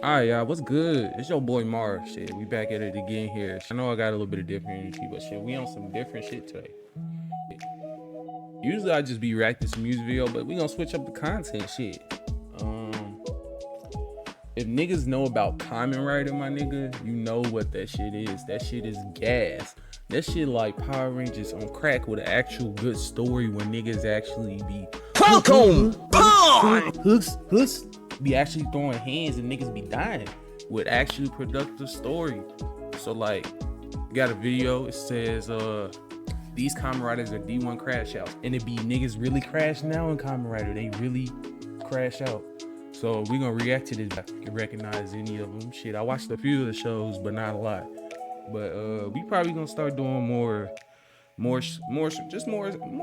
Alright, y'all, what's good? It's your boy Mar. Shit, we back at it again here. I know I got a little bit of different energy, but shit, we on some different shit today. Usually I just be reacting to music video, but we gonna switch up the content shit. If niggas know about Kamen Rider, my nigga, you know what that shit is. That shit is gas. That shit like Power Rangers on crack with an actual good story when niggas actually be hooks be actually throwing hands and niggas be dying with actually productive story. So like, got a video. It says these Kamen Riders are D1 crash outs, and it be niggas really crashing out in Kamen Rider. They really crash out. So we gonna react to this. I can recognize any of them. Shit, I watched a few of the shows, but not a lot. But we probably gonna start doing more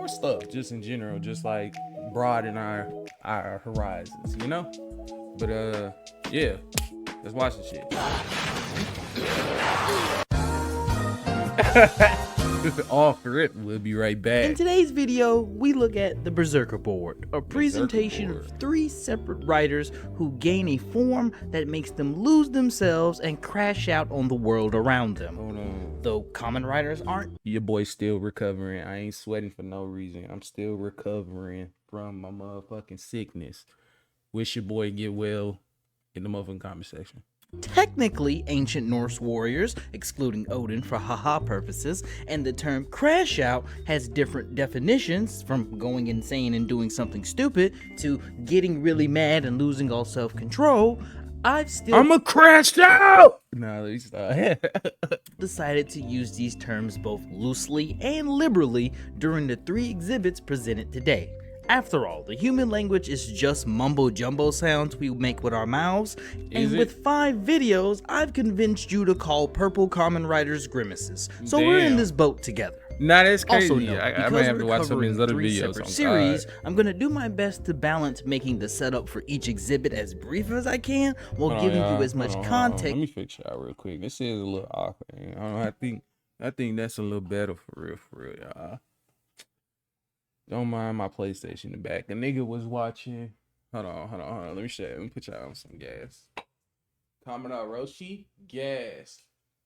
stuff, just in general, just like broaden our horizons, you know. But yeah, let's watch this shit. All for it. We'll be right back. In today's video, we look at the Berserker Board, a presentation of 3 separate riders who gain a form that makes them lose themselves and crash out on the world around them. Hold on. Though Kamen Riders aren't. Your boy's still recovering. I ain't sweating for no reason. I'm still recovering from my motherfucking sickness. Wish your boy get well in the motherfucking comment section. Technically ancient Norse warriors, excluding Odin for haha purposes, and the term crash out has different definitions, from going insane and doing something stupid to getting really mad and losing all self-control. I'ma crash out! Nah, at least decided to use these terms both loosely and liberally during the 3 exhibits presented today. After all, the human language is just mumbo-jumbo sounds we make with our mouths, and with 5 videos, I've convinced you to call purple Kamen Riders grimaces. So we're in this boat together. Nah, that's crazy. Also note, I might have to watch some of his other videos. Series, I'm gonna do my best to balance making the setup for each exhibit as brief as I can, while giving you as much context. Let me fix y'all real quick. This is a little awkward. I don't know, I think that's a little better for real, y'all. Don't mind my PlayStation in the back. A nigga was watching. Hold on. Let me show you. Let me put y'all on some gas. Comment out Roshi. Gas.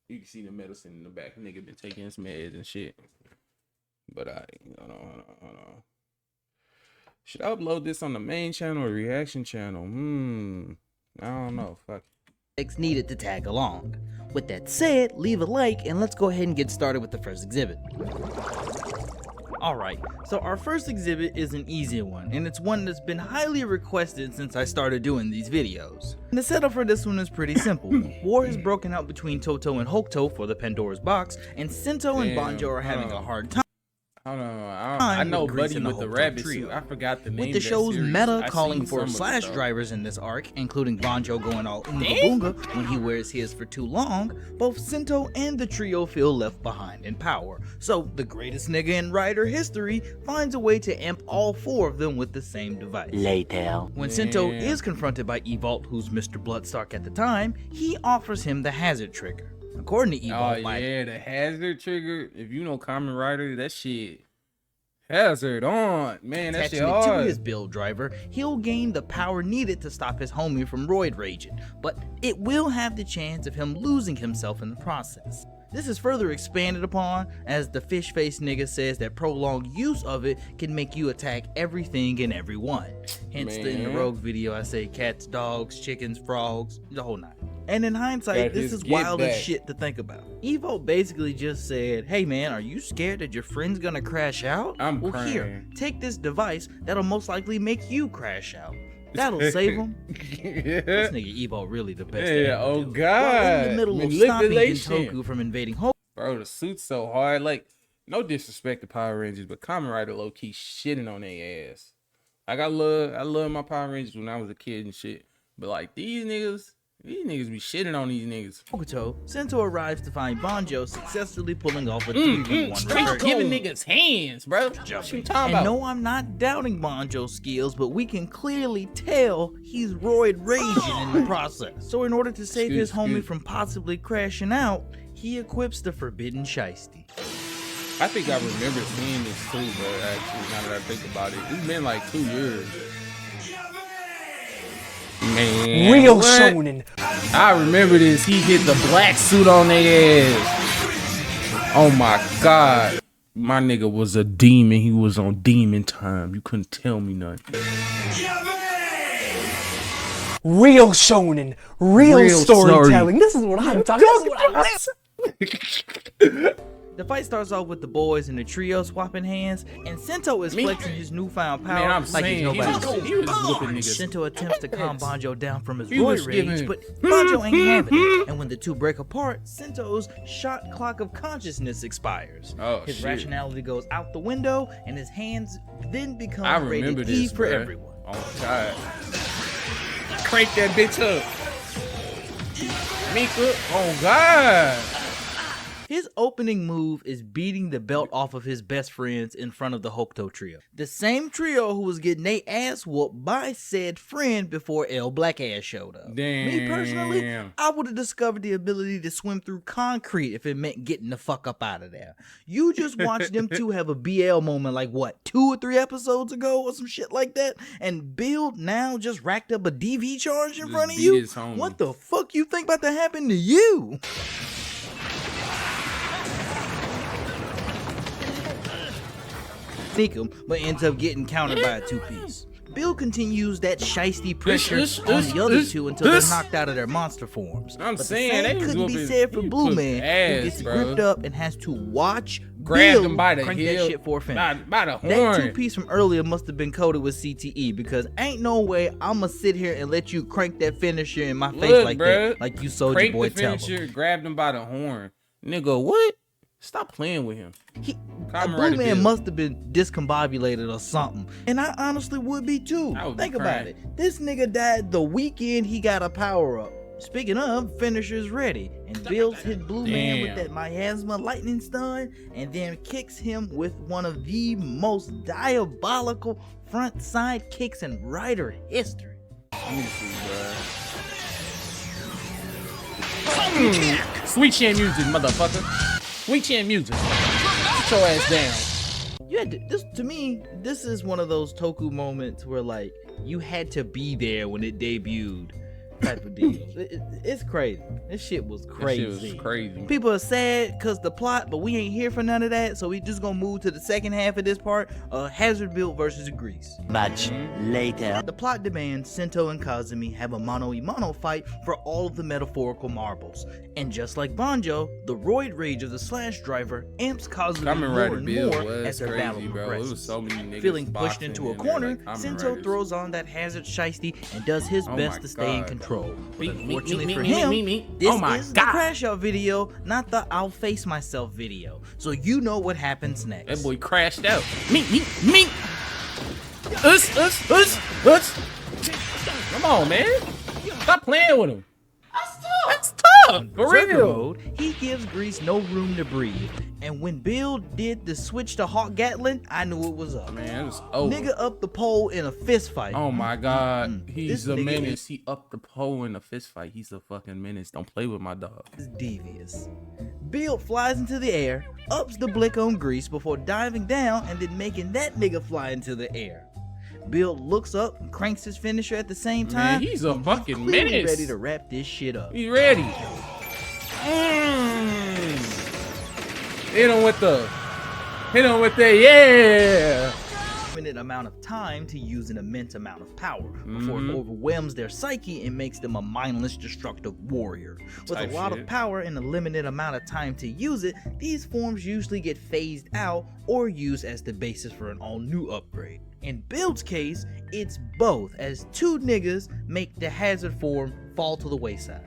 You can see the medicine in the back. A nigga been taking his meds and shit. But hold on. Should I upload this on the main channel or reaction channel? I don't know. Fuck. Needed to tag along. With that said, leave a like and let's go ahead and get started with the first exhibit. Alright, so our first exhibit is an easy one, and it's one that's been highly requested since I started doing these videos. And the setup for this one is pretty simple. War is broken out between Toto and Hokuto for the Pandora's box, and Sento and Banjo are having a hard time. Hold on, I know Buddy with the rabbit suit. I forgot the name. With the show's meta calling for slash drivers in this arc, including Banjo going all oonga boonga when he wears his for too long, both Sento and the trio feel left behind in power. So the greatest nigga in rider history finds a way to amp all 4 of them with the same device. Later. When Sento is confronted by Evault, who's Mr. Bloodstark at the time, he offers him the hazard trigger. According to Evault, the hazard trigger. If you know Kamen Rider, that shit hazard on, man. That shit hard. To his build driver, he'll gain the power needed to stop his homie from roid raging, but it will have the chance of him losing himself in the process. This is further expanded upon as the fish-faced nigga says that prolonged use of it can make you attack everything and everyone. Hence in the Rogue video I say cats, dogs, chickens, frogs, the whole 9. And in hindsight, this is wild as shit to think about. Evo basically just said, hey man, are you scared that your friend's gonna crash out? Well crying. Here, take this device that'll most likely make you crash out. That'll save him. This nigga Evo really the best. Yeah, oh god. While in the middle of stopping Gentoku from invading Hokuto. Bro, the suit's so hard. Like, no disrespect to Power Rangers, but Kamen Rider low-key shitting on their ass. Like, I love my Power Rangers when I was a kid and shit. But like these niggas be shitting on these niggas. Hokuto, Sento arrives to find Banjo successfully pulling off a 3v1 straight giving niggas hands, bro. What you talking about? No, I'm not doubting Banjo's skills, but we can clearly tell he's roid raging in the process. So in order to save his homie from possibly crashing out, he equips the forbidden shiesty. I think I remember seeing this too, bro, actually, now that I think about it. It's been like 2 years. Man, Real shonen. I remember this. He hit the black suit on their ass. Oh my god. My nigga was a demon. He was on demon time. You couldn't tell me nothing. Real shonen, real storytelling. This is what I'm talking about. The fight starts off with the boys in the trio swapping hands, and Sento is flexing his newfound power Man, I'm like saying, he's nobody's he was whooping niggas. Sento attempts to calm Banjo down from his He roid was rage, giving- but Banjo ain't having it. And when the two break apart, Sento's shot clock of consciousness expires. Oh, his shit. rationality goes out the window, and his hands then become I remember rated E this, for bruh. everyone. Oh my god. Crank that bitch up. Mika, oh god. His opening move is beating the belt off of his best friends in front of the Hokuto trio. The same trio who was getting their ass whooped by said friend before L Black Ass showed up. Me personally, Damn. I would have discovered the ability to swim through concrete if it meant getting the fuck up out of there. You just watched them two have a BL moment like what, 2 or 3 episodes ago or some shit like that, and Build now just racked up a DV charge in Just front of beat you? his homie. What the fuck you think about to happen to you? Sneak him, but ends up getting countered by a 2-piece. Bill continues that shiesty pressure on the other two until they're knocked out of their monster forms. I'm but saying, the they same was couldn't be whooping- said for he Blue whooped Man, ass, who gets bro. gripped up and has to watch Grabbed Bill him by the crank heel. that shit for a finish. By the That horn. 2-piece from earlier must have been coded with CTE, because ain't no way I'ma sit here and let you crank that finisher in my face Look, like bruh. that, like you Soldier Crank Boy the tell him. finisher, grabbed him by the horn. Nigga, what? Stop playing with him. A Kamen Blue Rider Man Bill. must have been discombobulated or something. And I honestly would be too. I would be Think about crying. it. This nigga died the weekend he got a power up. Speaking of, finisher's ready. And Bills hit Blue Man with Damn. that miasma lightning stun, and then kicks him with one of the most diabolical front side kicks in Rider history. Let me see, bruh. Sweet chin music, motherfucker. Sweet chin music. Sit your ass down. You had to, this to me, this is one of those Toku moments where like you had to be there when it debuted. Type of deal. It's crazy. This shit was crazy. That shit was crazy. People are sad because the plot, but we ain't here for none of that. So we just gonna move to the second half of this part. Hazard Build versus Grease. Much later. The plot demands Sento and Kazumi have a mano-a-mano fight for all of the metaphorical marbles. And just like Banjo, the roid rage of the Slash Driver amps Kazumi Kamen more Rider and Bill more was as their battle crazy, bro. It progresses. was so many niggas Feeling pushed boxing into a in there corner, like Kamen Sento Riders. throws on that Hazard Shiesty and does his Oh best my to stay in God. control. But Me, unfortunately me, for me, him, me. this Oh my is the God. crash out video, not the I'll face myself video. So you know what happens next. That boy crashed out. Me. Us. Come on, man. Stop playing with him. That's tough. For Berserker real. mode, he gives Grease no room to breathe. And when Bill did the switch to Hawk Gatlin, I knew it was up. Man, it was over. Nigga up the pole in a fist fight. Oh my God. He's This a nigga menace. He upped the pole in a fist fight. He's a fucking menace. Don't play with my dog. Is devious. Bill flies into the air, ups the blick on Grease before diving down and then making that nigga fly into the air. Bill looks up and cranks his finisher at the same time. Man, he's a fucking clearly menace. ready to wrap this shit up. He ready. Hit him with the yeah. Limited amount of time to use an immense amount of power before it overwhelms their psyche and makes them a mindless, destructive warrior. With Type a lot shit. of power and a limited amount of time to use it, these forms usually get phased out or used as the basis for an all-new upgrade. In Build's case, it's both, as two niggas make the hazard form fall to the wayside.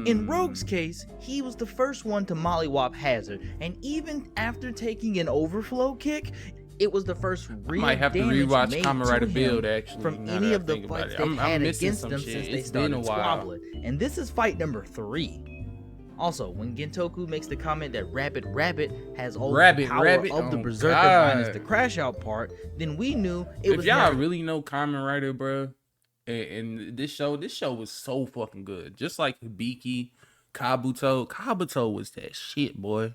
In Rogue's case, he was the first one to mollywop Hazard, and even after taking an overflow kick, it was the first real Might have to damage rewatch made Kamen to Rider him Build, actually, from now any that I of the think about fights it. they've I'm had missing against some them shit. since they It's been a started while. squabbling. And this is fight number 3. Also, when Gentoku makes the comment that Rapid Rabbit has all the power Rabbit, of the oh Berserker God. minus the crash out part, then we knew it If was y'all never really know Kamen Rider, bro, and this show was so fucking good. Just like Hibiki, Kabuto was that shit, boy.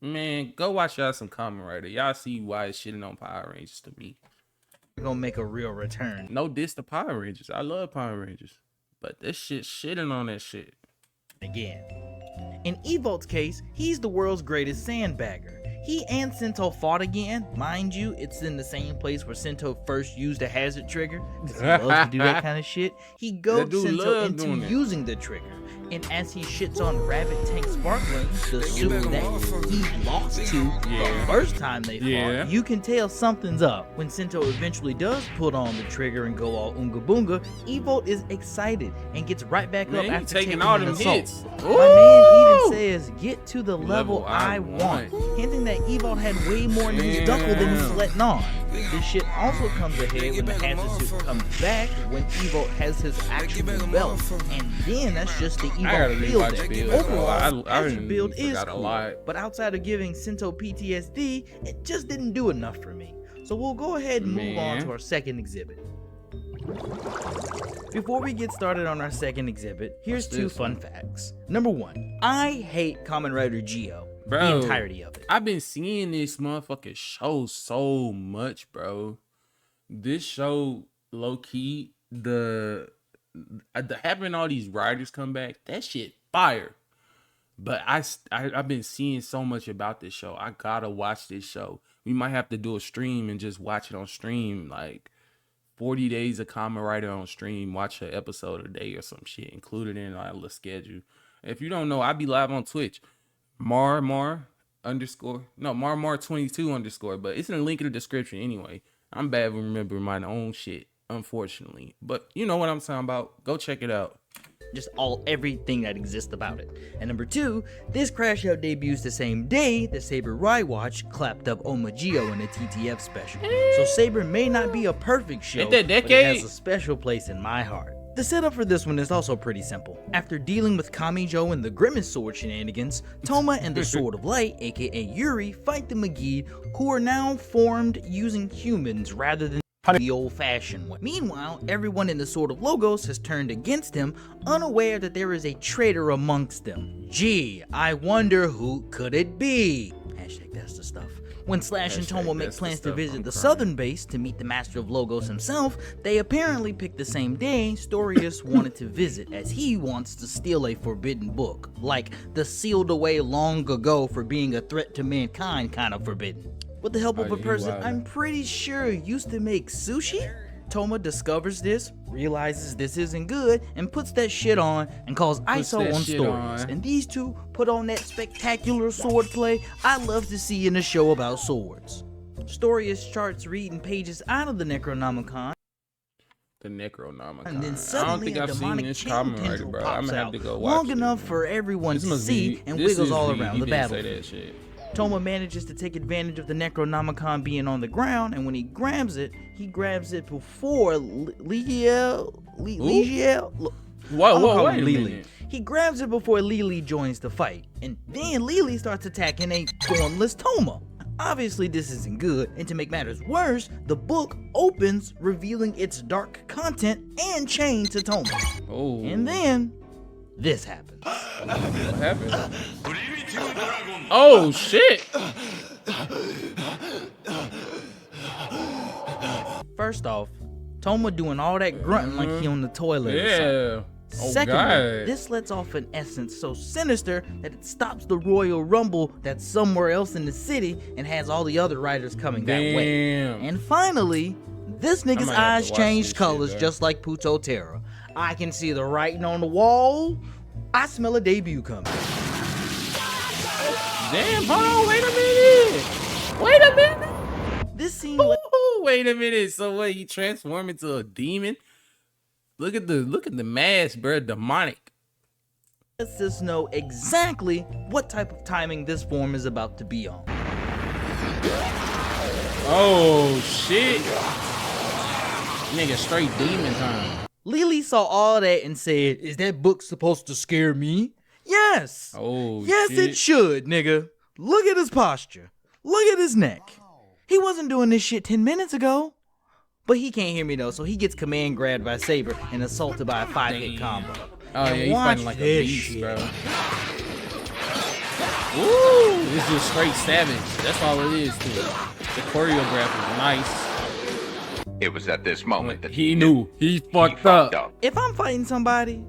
Man, go watch y'all some Kamen Rider. Y'all see why it's shitting on Power Rangers to me. gonna make a real return. No diss to Power Rangers. I love Power Rangers. But this shit shitting on that shit. Again. In Evolt's case, he's the world's greatest sandbagger. He and Sento fought again. Mind you, it's in the same place where Sento first used a hazard trigger, because he loves to do that kind of shit. He goads Sento into using the trigger. And as he shits on Rabbit Tank Sparkling, the suit that he lost to the first time they fought, you can tell something's up. When Sento eventually does put on the trigger and go all Oonga Boonga, Evolt is excited and gets right back up after taking all an them assault. hits. My man even says, "Get to the level I want," hinting that Evolt had way more in his duffel than he's letting on. This shit also comes ahead when the hazard suit comes back when Evolt has his actual belt, and then that's just the Evolt build deck. Overall, hazard build is cool, but outside of giving Sento PTSD, it just didn't do enough for me. So we'll go ahead and move on to our second exhibit. Before we get started on our second exhibit, here's two fun facts. Number one, I hate Kamen Rider Geo. Bro, the entirety of it. I've been seeing this motherfucking show so much, bro. This show, low key, the having all these writers come back, that shit fire. But I've been seeing so much about this show. I gotta watch this show. We might have to do a stream and just watch it on stream, like 40 days of Kamen Rider on stream. Watch an episode a day or some shit, included in our little schedule. If you don't know, I be live on Twitch. Mar22 _, but it's in the link in the description anyway. I'm bad with remembering my own shit, unfortunately, but you know what I'm talking about. Go check it out. Just everything that exists about it. And number two, this Crash Out debuts the same day that Saber Rywatch clapped up Omagio in a TTF special. So Saber may not be a perfect show, but it has a special place in my heart. The setup for this one is also pretty simple. After dealing with Kamijo and the Grimace Sword shenanigans, Toma and the Sword of Light, aka Yuri, fight the Magid, who are now formed using humans rather than the old-fashioned way. Meanwhile, everyone in the Sword of Logos has turned against him, unaware that there is a traitor amongst them. Gee, I wonder who could it be? Hashtag that's the stuff. When Slash and Toma make plans to visit the southern base to meet the Master of Logos himself, they apparently picked the same day Storius wanted to visit, as he wants to steal a forbidden book, like the sealed away long ago for being a threat to mankind kind of forbidden. With the help of a person I'm pretty sure used to make sushi, Toma discovers this, realizes this isn't good, and puts that shit on and calls ISO on Storius. And these two put on that spectacular swordplay I love to see in a show about swords. Storius starts reading pages out of the Necronomicon. And then suddenly a demonic chain tendril pops out, long enough for everyone to see, and wiggles all around the battlefield. Toma manages to take advantage of the Necronomicon being on the ground, and when he grabs it before Ligiel. He grabs it before Lily joins the fight, and then Lily starts attacking a formless Toma. Obviously this isn't good, and to make matters worse, the book opens revealing its dark content and chained to Toma. And then this happens. What happened? Oh shit! First off, Toma doing all that grunting like he on the toilet or something. Secondly, this lets off an essence so sinister that it stops the Royal Rumble that's somewhere else in the city and has all the other riders coming that way. And finally, this nigga's eyes changed colors just like Puto Terra. I can see the writing on the wall. I smell a debut coming. Damn, hold on, wait a minute. This scene wait a minute. So what, he transformed into a demon? Look at the mask, bro, demonic. Lets us know exactly what type of timing this form is about to be on. Oh shit. Nigga, straight demon time. Lily saw all that and said, "Is that book supposed to scare me?" Yes. Yes, shit. It should, nigga. Look at his posture. Look at his neck. He wasn't doing this shit 10 minutes ago. But he can't hear me though, so he gets command grabbed by Saber and assaulted by a 5-hit combo. Oh yeah, he's fighting like a beast, bro. Woo! This is straight savage. That's all it is to it. The choreography is nice. It was at this moment that He knew. He fucked up. If I'm fighting somebody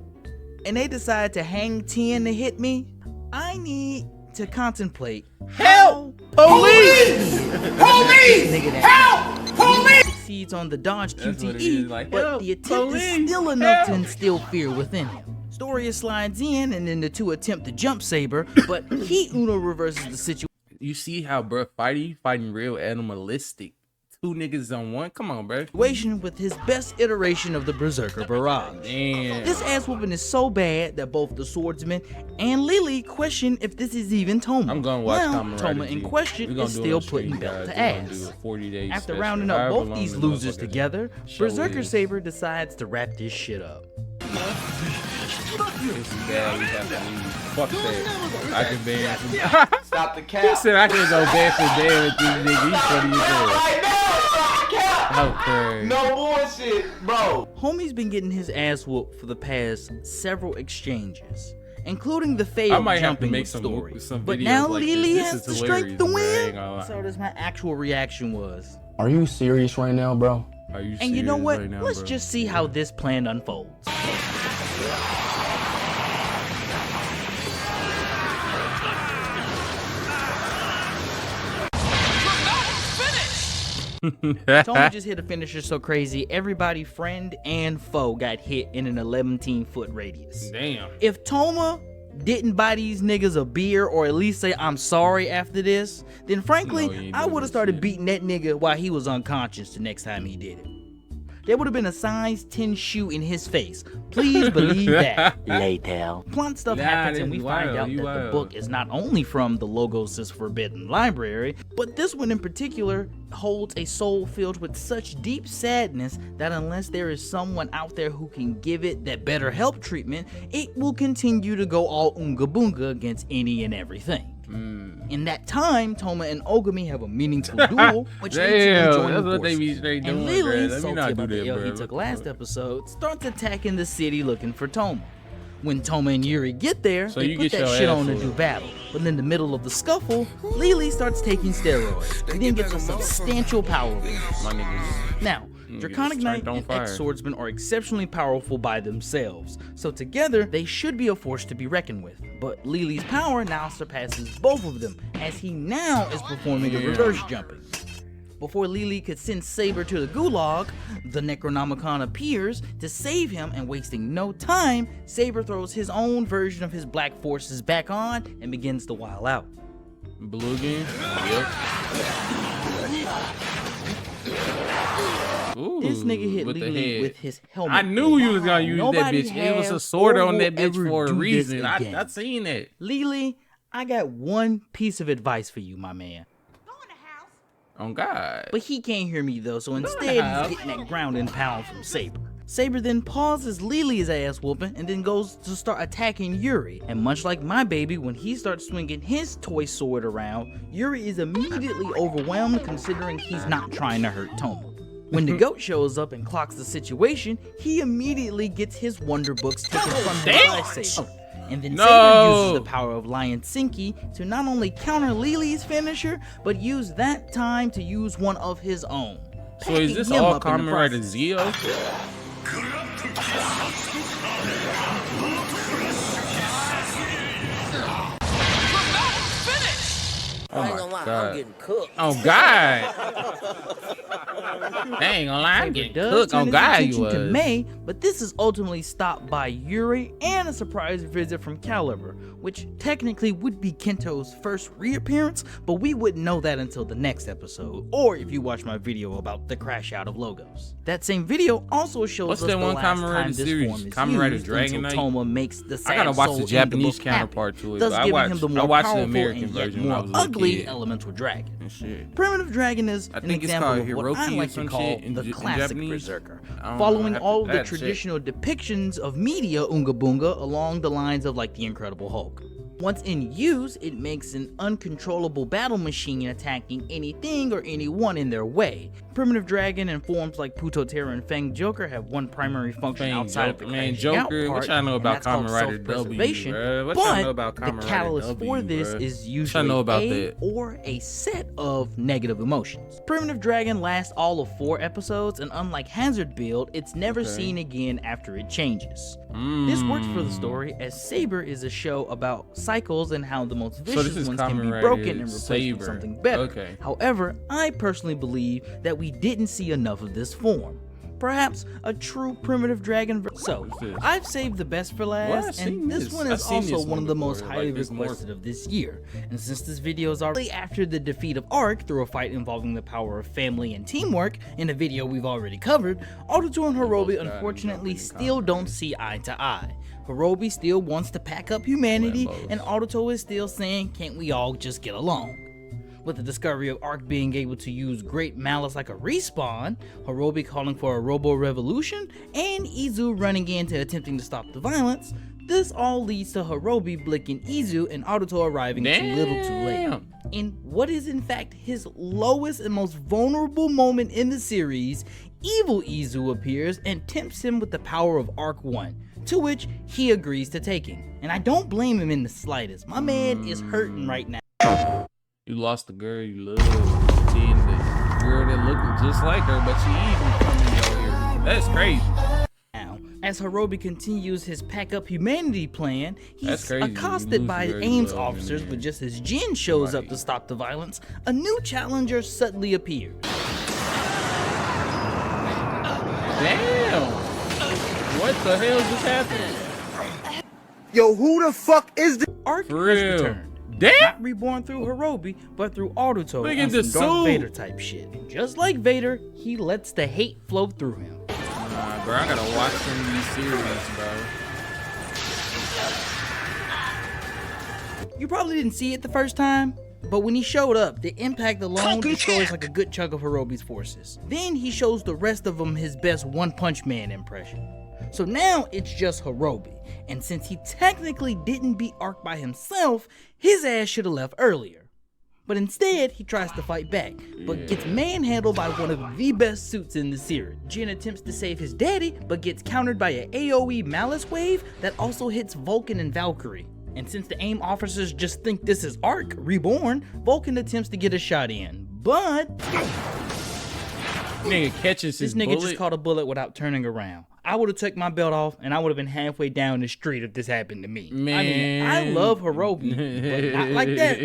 and they decide to hang 10 to hit me, I need to contemplate. Help! Police! Police! Help! Police! Succeeds on the dodge That's what it QTE, is, like, but help, the attempt police, is still enough to help. instill fear within him. Storia slides in, and then the two attempt to jump Saber, but he Uno reverses the situation. You see how bro fighting real animalistic. Two niggas on one. Come on, bro. With his best iteration of the Berserker barrage. Damn. This ass whooping is so bad that both the swordsman and Lily question if this is even Toma. I'm gonna watch now, Kamen Rider Toma G. in We question gonna is do it still on stream, putting belt guys. to We gonna ass. do a 40-day After special, rounding up however both long these the losers motherfucker together, show Berserker is. Saber decides to wrap this shit up. This is bad. We have to leave. Fuck that. I can ban. Stop the He cap. said I can go bad for bad with these niggas. He's funny as hell. Right now, stop the cap. How crazy. No bullshit, bro. Homie's been getting his ass whooped for the past several exchanges, including the I failed might have to jumping make some story. videos but now like Lily this. has This the is strength to hilarious, bro. I ain't win. gonna lie. So that's my actual reaction was. Are you serious right now, bro? Are you And you know serious what? right now, Let's bro? just see how this plan unfolds. Toma just hit a finisher so crazy, everybody, friend and foe, got hit in an 11-foot radius. Damn. If Toma didn't buy these niggas a beer or at least say I'm sorry after this, then frankly, No, he ain't I doing would have that started shit. beating that nigga while he was unconscious the next time he did it. There would have been a size 10 shoe in his face. Please believe that. Later. Plot stuff Nah, happens and this we is find wild, out you that the wild. book is not only from the Logos' Forbidden Library, but this one in particular holds a soul filled with such deep sadness that unless there is someone out there who can give it that better help treatment, it will continue to go all oonga boonga against any and everything. In that time, Toma and Ogami have a meaningful duel, which leads to them Damn, joining that's what they be forces. straight And doing, Lily, bruh. Let me salty not do about the that, L he bruh. took last episode, starts attacking the city looking for Toma. When Toma and Yuri get there, So they you put get that your shit ass on to whooped. do battle. But in the middle of the scuffle, Lily starts taking steroids and then gets a substantial power boost. My niggas. Now, Draconic Knight turned on and fire. Ex-Swordsman are exceptionally powerful by themselves, so together they should be a force to be reckoned with. But Lily's power now surpasses both of them, as he now is performing a reverse jumping. Before Lily could send Saber to the gulag, the Necronomicon appears to save him, and wasting no time, Saber throws his own version of his black forces back on and begins to wild out. Blue again? Yep. Ooh, This nigga hit with the Lily head. with his helmet. I knew you was gonna use Nobody that bitch. It was a has sword or on that will bitch ever for a do this reason. again. I seen that. Lily, I got one piece of advice for you, my man. On God. But he can't hear me though, so instead Wow. he's getting that ground and pound from Saber. Saber then pauses Lily's ass whooping and then goes to start attacking Yuri. And much like my baby, when he starts swinging his toy sword around, Yuri is immediately overwhelmed considering he's not trying to hurt Toma. When the goat shows up and clocks the situation, he immediately gets his wonder books taken from him by Saber. And then Saber No. uses the power of Lion Sinki to not only counter Lily's finisher, but use that time to use one of his own. So is this packing him all up in the Kamen Rider process. Zio? Oh my God. Oh God. I ain't gonna lie, I'm getting Does cooked. turn On his God, you attention to was. May, but this is ultimately stopped by Yuri and a surprise visit from Caliber, which technically would be Kento's first reappearance, but we wouldn't know that until the next episode, or if you watch my video about the crash out of Logos. That same video also shows What's us that the one last Kamen Rider time this series? form is Kamen Rider used Dragon until Knight? Toma makes the sad I gotta watch soul the in Japanese book happy, counterpart to it. thus I giving watched- him the I more watched the powerful American and yet version when I more was a little ugly kid. elemental dragon. And shit. Primitive Dragon is I an think it's example called of what I Hiroki or like to some call shit in the J- in classic Japanese. Berserker, I don't know, following I have to- all the that's it. traditional depictions of media Unga Bunga along the lines of like the Incredible Hulk. Once in use, it makes an uncontrollable battle machine attacking anything or anyone in their way. Primitive Dragon and forms like Putoterra and Fang Joker have one primary function outside of the crashing out part, what y'all know about and that's called Kamen Rider W, self-preservation. bruh? What y'all know But about the Kamen Rider catalyst W, for this bruh? is What y'all usually know about a that? or a set of negative emotions. Primitive Dragon lasts all of 4 episodes, and unlike Hazard Build, it's never seen again after it changes. This works for the story, as Saber is a show about cycles and how the most vicious ones can be broken and replaced with something better. Okay. However, I personally believe that we didn't see enough of this form. Perhaps a true Primitive Dragon. So, I've saved the best for last, and this one is also one of the most highly requested of this year. And since this video is already after the defeat of Arc through a fight involving the power of family and teamwork, in a video we've already covered, Obito and Hirobi unfortunately still don't see eye to eye. Hirobi still wants to pack up humanity, and Obito is still saying, can't we all just get along? With the discovery of Arc being able to use great malice like a respawn, Hirobi calling for a robo-revolution, and Izu running in to attempting to stop the violence, this all leads to Hirobi blicking Izu and Obito arriving too little too late. In what is in fact his lowest and most vulnerable moment in the series, evil Izu appears and tempts him with the power of Arc 1, to which he agrees to taking. And I don't blame him in the slightest. My man is hurting right now. You lost the girl you love. Seeing the girl that looked just like her, but she even coming out here. That's crazy. Now, as Hirobi continues his pack up humanity plan, he's crazy. accosted by AIM's officers, but just as Jin shows up to stop the violence, a new challenger suddenly appears. Damn! What the hell just happened? Yo, who the fuck is this? Arc For has real. returned. Damn! Not reborn through Hirobi, but through Obito Look on at some the Darth suit. Vader type shit. And just like Vader, he lets the hate flow through him. Nah, bro, I gotta watch some of these series, bro. You probably didn't see it the first time, but when he showed up, the impact alone destroys like a good chunk of Hirobi's forces. Then he shows the rest of them his best One Punch Man impression. So now it's just Hirobi, and since he technically didn't beat Arc by himself, his ass should have left earlier. But instead, he tries to fight back, but gets manhandled by one of the best suits in the series. Jin attempts to save his daddy, but gets countered by an AoE Malice wave that also hits Vulcan and Valkyrie. And since the AIM officers just think this is Arc reborn, Vulcan attempts to get a shot in, but Nigga catches this his nigga bullet. just caught a bullet without turning around. I would have took my belt off and I would have been halfway down the street if this happened to me. Man. I mean, I love Hirobi, but not like that.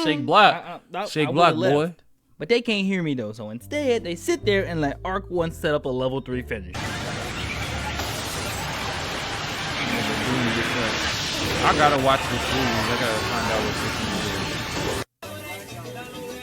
Shake block. Shake I block, would've boy. left. But they can't hear me though, so instead they sit there and let Arc 1 set up a level 3 finish. I gotta watch this series. I gotta find out what this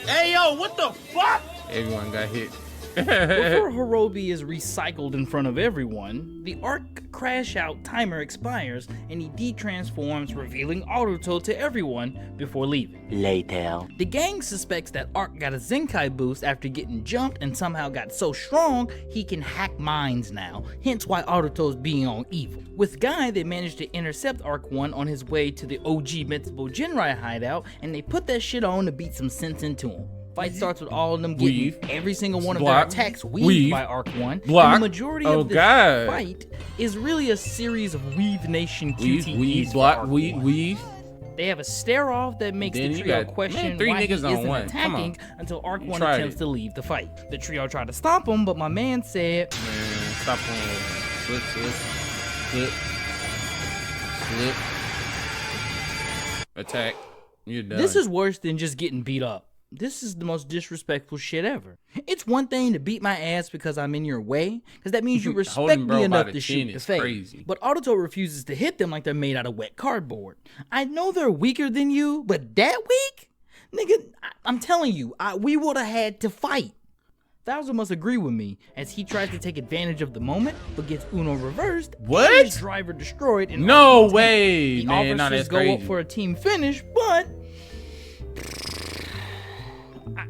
is. Hey, yo, what the fuck? Everyone got hit. Before Hirobi is recycled in front of everyone, the Arc crash out timer expires and he de-transforms, revealing Obito to everyone before leaving. Later. The gang suspects that Arc got a Zenkai boost after getting jumped and somehow got so strong he can hack minds now, hence why Obito's being on evil. With Guy, they managed to intercept Arc 1 on his way to the OG Mitsubo Jinrai hideout, and they put that shit on to beat some sense into him. Fight starts with all of them getting Weave. every single one of Block. their attacks weaved Weave. by Arc 1. Block. And the majority Oh, of this God. fight is really a series of Weave Nation QTEs Weave, for block, Arc weave, 1. weave. They have a stare-off that makes Then the you trio got- question man, 3 why he niggas on isn't one. Come attacking on. until Arc You 1 tried attempts it. to leave the fight. The trio tried to stop him, but my man said, Man, stop on slip, slip, slip. Attack. You're done. this is worse than just getting beat up. This is the most disrespectful shit ever. It's one thing to beat my ass because I'm in your way, because that means you respect Holding bro me by enough the to chin shoot the is face. crazy. But Obito refuses to hit them like they're made out of wet cardboard. I know they're weaker than you, but that weak? Nigga, I'm telling you, we would have had to fight. Thouser must agree with me, as he tries to take advantage of the moment, but gets Uno reversed, What? and his driver destroyed. And No Arc 1's way, The man. No, officers that's go up crazy. for a team finish, but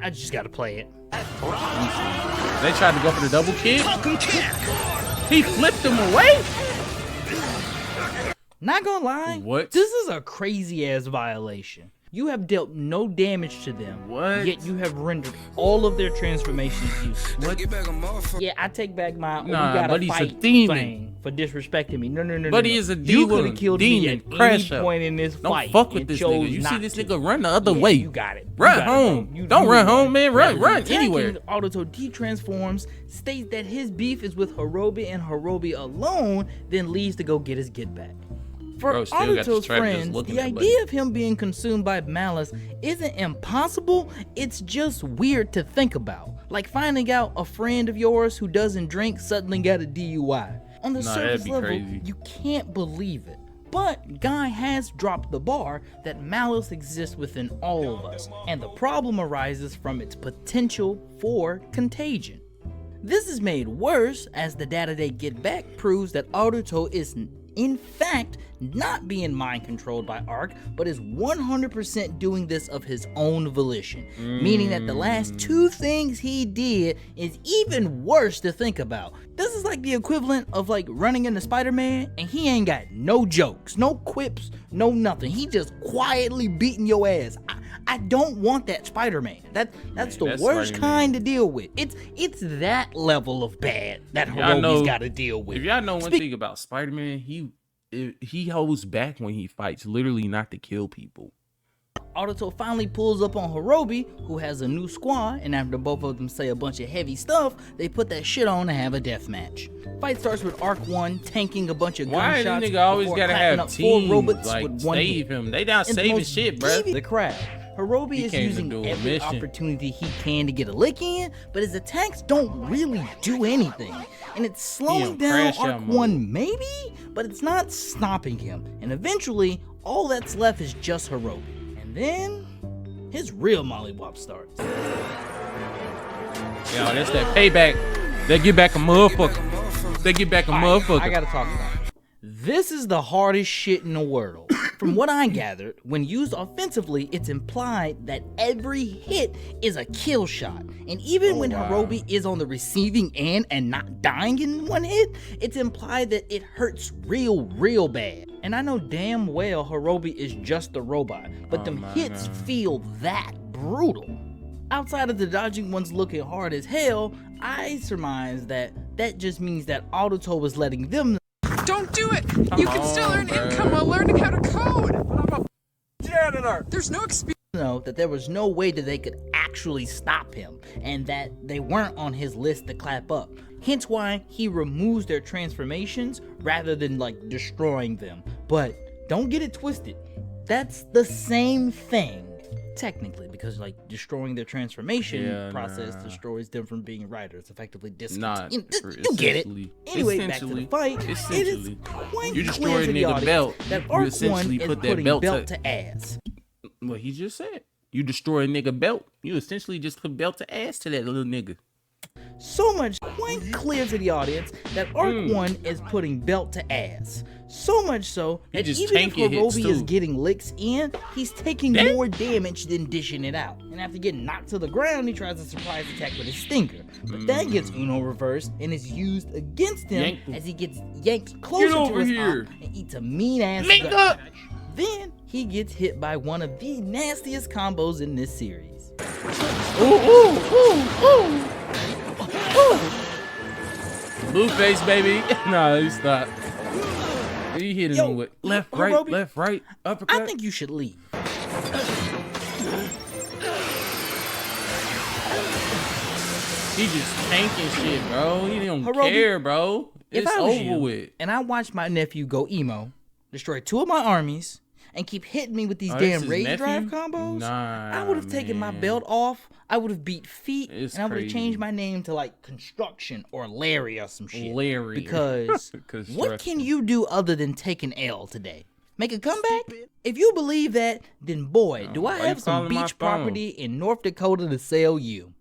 I just gotta play it. They tried to go for the double kick. He flipped him away. Not gonna lie, What? this is a crazy ass violation. You have dealt no damage to them, What? yet you have rendered all of their transformations useless. What? Yeah, I take back my we Nah, gotta but he's a fight demon. thing for disrespecting me. No. But no. he is a You could demon, have killed me demon, at crash any out. point in this Don't fight. fuck with and this chose nigga. You see not this to. nigga run the other Yeah, way. You got it. Run You got it, home. bro. Don't run it, home, man. Run Attacking anywhere. Aruto de-transforms, states that his beef is with Hirobi and Hirobi alone, then leaves to go get his get back. For Bro, still got the Aruto's strap just friends, looking the at idea of him being consumed by malice isn't impossible, it's just weird to think about. Like finding out a friend of yours who doesn't drink suddenly got a DUI. On the Nah, surface that'd be level, crazy. you can't believe it. But Guy has dropped the bar that malice exists within all of us, and the problem arises from its potential for contagion. This is made worse as the data they get back proves that Aruto is in fact not being mind controlled by Arc, but is 100% doing this of his own volition, meaning that the last two things he did is even worse to think about. This is like the equivalent of like running into Spider-Man and he ain't got no jokes, no quips, no nothing. He just quietly beating your ass. I don't want that Spider-Man. That's the that's worst Spider-Man. kind to deal with. It's that level of bad that Y'all know- Hirobi's got to deal with. If y'all know one thing about Spider-Man, he holds back when he fights, literally not to kill people. Aruto finally pulls up on Hirobi, who has a new squad, and after both of them say a bunch of heavy stuff, they put that shit on and have a death match. Fight starts with Arc 1 tanking a bunch of Why gunshots. this nigga always before gotta clapping have up four teams robots like with one save hit. him? They not In the saving most shit, bro. deviant- The crowd. Hirobi He is came to using do a every mission. opportunity he can to get a lick in, but his attacks don't really do anything. And it's slowing in down crash out Arc mode. 1 maybe, but it's not stopping him. And eventually, all that's left is just Hirobi. And then, his real mollywop starts. Yo, that's that payback. They get back a motherfucker. They get back a motherfucker. I gotta talk about it. This is the hardest shit in the world. From what I gathered, when used offensively, it's implied that every hit is a kill shot. And even when wow. Hirobi is on the receiving end and not dying in one hit, it's implied that it hurts real bad. And I know damn well Hirobi is just a robot, but them hits feel that brutal. Outside of the dodging ones looking hard as hell, I surmise that just means that Aruto was letting them Don't do it! You can still earn income while learning how to code! Janitor! There's no experience. know that there was no way that they could actually stop him and that they weren't on his list to clap up. Hence why he removes their transformations rather than like destroying them. But don't get it twisted. That's the same thing. Technically, because like destroying their transformation process destroys them from being writers, effectively discontinued. You get it. Anyway, back to the fight. It is quite You destroy clear a to the nigga audience belt, that you Arc 1 essentially is put that putting belt belt to- to ass. What he just said. You destroy a nigga belt. You essentially just put belt to ass to that little nigga. So much quite clear to the audience that Arc 1 is putting belt to ass. So much so that just even if tanking hits, Hirobi is too. getting licks in, he's taking more damage than dishing it out. And after getting knocked to the ground, he tries a surprise attack with his stinger. But that gets Uno reversed and is used against him Yank. as he gets yanked closer to over his here. arm and eats a mean ass Link gut. up. Then he gets hit by one of the nastiest combos in this series. Blue face, baby. No, he's not. He hit him Yo, with left, Hirobi, right, uppercut. I think you should leave. He just tanking shit, bro. He don't Hirobi, care, bro. If It's I was over you, with. and I watched my nephew go emo, destroy 2 of my armies, and keep hitting me with these Oh, this damn his rage nephew? drive combos, Nah, I would have taken my man. belt off, I would have beat feet, It's and I would have crazy. changed my name to like Construction or Larry or some shit. Larry. Because what Construction. can you do other than take an L today? Make a comeback? If you believe that, then boy, do I why you have some calling my beach phone? property in North Dakota to sell you.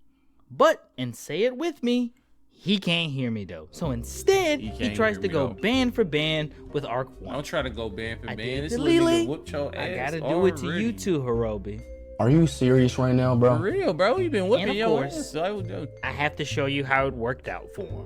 But, and say it with me, he can't hear me though. So instead, he can't tries hear to me, go though. band for band with Arc 1. Don't try to go band for I band. did This to little Lily. nigga whooped your I ass gotta do it to you already. too, Hirobi. Are you serious right now, For bro? real, bro. You been whooping of your course, ass. So I would do. I have to show you how it worked out for him.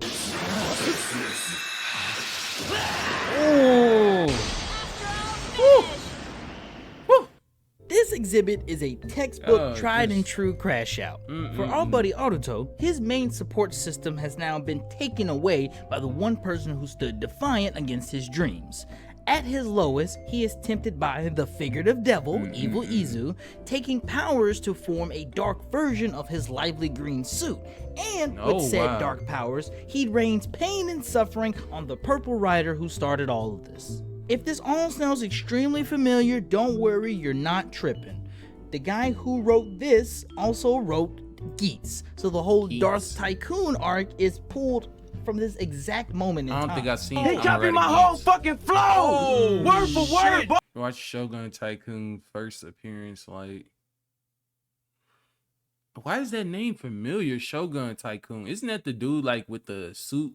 exhibit is a textbook tried and true crash out. For our buddy Aruto, his main support system has now been taken away by the one person who stood defiant against his dreams. At his lowest, he is tempted by the figurative devil, Evil Izu, taking powers to form a dark version of his lively green suit. And with said dark powers, he rains pain and suffering on the Purple Rider who started all of this. If this all sounds extremely familiar, don't worry, you're not tripping. The guy who wrote this also wrote Geats, so the whole Darth Tycoon arc is pulled from this exact moment in time. I don't think I've seen He it. copied my whole fucking flow. Word for word. Watch Shogun Tycoon first appearance. Like, why is that name familiar? Shogun Tycoon. Isn't that the dude like with the suit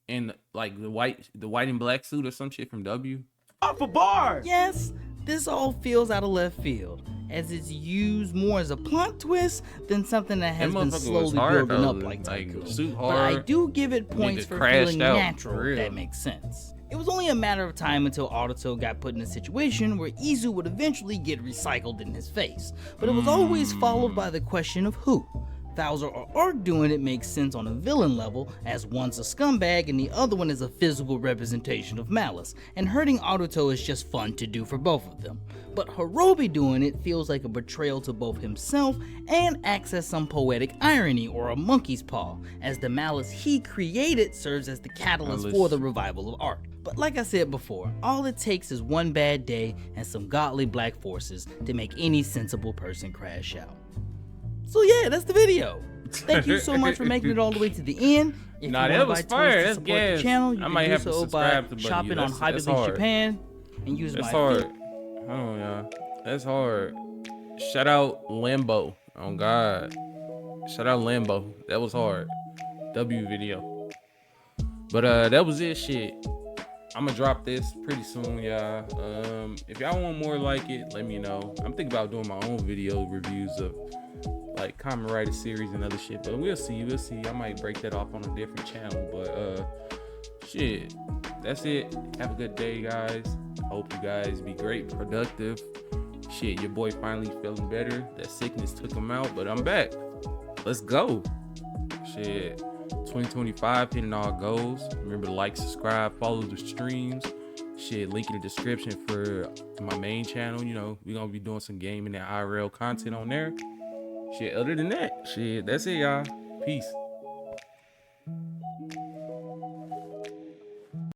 and like the white and black suit or some shit from W? Off a bar. Yes, this all feels out of left field, as it's used more as a plot twist than something that has been slowly building up like Tycoon. But I do give it points for feeling natural, if that makes sense. It was only a matter of time until Aruto got put in a situation where Izu would eventually get recycled in his face, but it was always followed by the question of who. Bowser or Ark doing it makes sense on a villain level, as one's a scumbag and the other one is a physical representation of malice, and hurting Aruto is just fun to do for both of them. But Hirobi doing it feels like a betrayal to both himself and acts as some poetic irony or a monkey's paw, as the malice he created serves as the catalyst for the revival of Ark. But like I said before, all it takes is one bad day and some godly black forces to make any sensible person crash out. So yeah, that's the video. Thank you so much for making it all the way to the end. If you want to buy toys to support the channel, you can do so by shopping on Hyperlinks Japan and use my hard. Hold on, y'all. That's hard. Shout out Lambo. Oh God. Shout out Lambo. That was hard. W video. But that was it. Shit. I'm gonna drop this pretty soon, y'all. If y'all want more like it, let me know. I'm thinking about doing my own video reviews of like Kamen Rider series and other shit, but we'll see. I might break that off on a different channel, but shit, that's it. Have a good day, guys. Hope you guys be great, productive. Shit, your boy finally feeling better. That sickness took him out, but I'm back. Let's go. Shit, 2025 hitting all goals. Remember to like, subscribe, follow the streams. Shit, link in the description for my main channel. You know, we're gonna be doing some gaming and IRL content on there. Shit, other than that, shit, that's it, y'all. Peace.